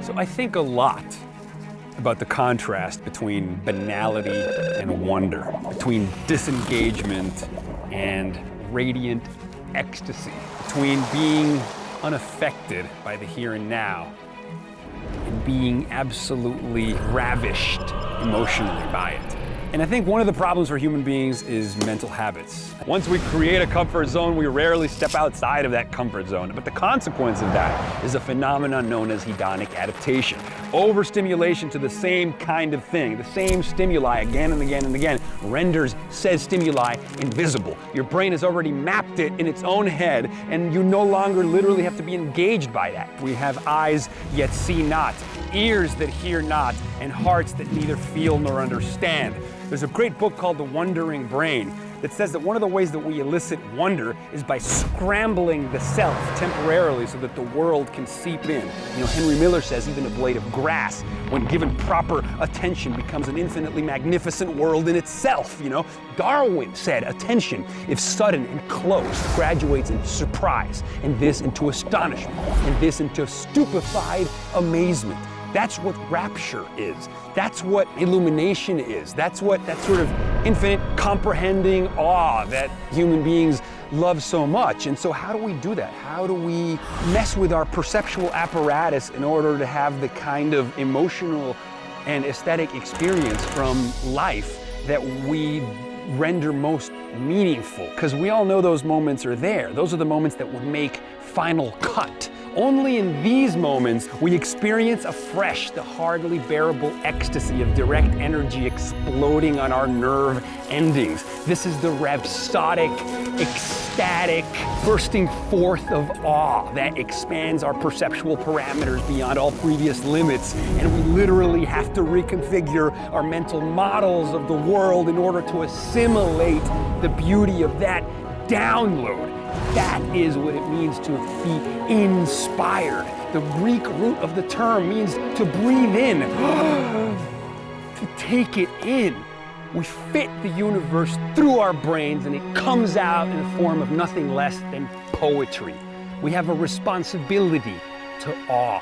So I think a lot about the contrast between banality and wonder, between disengagement and radiant ecstasy, between being unaffected by the here and now and being absolutely ravished emotionally by it. And I think one of the problems for human beings is mental habits. Once we create a comfort zone, we rarely step outside of that comfort zone. But the consequence of that is a phenomenon known as hedonic adaptation. Overstimulation to the same kind of thing, the same stimuli again and again and again, renders said stimuli invisible. Your brain has already mapped it in its own head, and you no longer literally have to be engaged by that. We have eyes yet see not, ears that hear not, and hearts that neither feel nor understand. There's a great book called The Wondering Brain that says that one of the ways that we elicit wonder is by scrambling the self temporarily so that the world can seep in. You know, Henry Miller says even a blade of grass, when given proper attention, becomes an infinitely magnificent world in itself, you know. Darwin said attention, if sudden and close, graduates into surprise, and this into astonishment, and this into stupefied amazement. That's what rapture is. That's what illumination is. That's what that sort of infinite comprehending awe that human beings love so much. And so how do we do that? How do we mess with our perceptual apparatus in order to have the kind of emotional and aesthetic experience from life that we render most meaningful? Because we all know those moments are there. Those are the moments that would make final cut. Only in these moments we experience afresh the hardly bearable ecstasy of direct energy exploding on our nerve endings. This is the rhapsodic, ecstatic bursting forth of awe that expands our perceptual parameters beyond all previous limits, and we literally have to reconfigure our mental models of the world in order to assimilate the beauty of that download. That is what it means to be inspired. The Greek root of the term means to breathe in, to take it in. We fit the universe through our brains and it comes out in the form of nothing less than poetry. We have a responsibility to awe.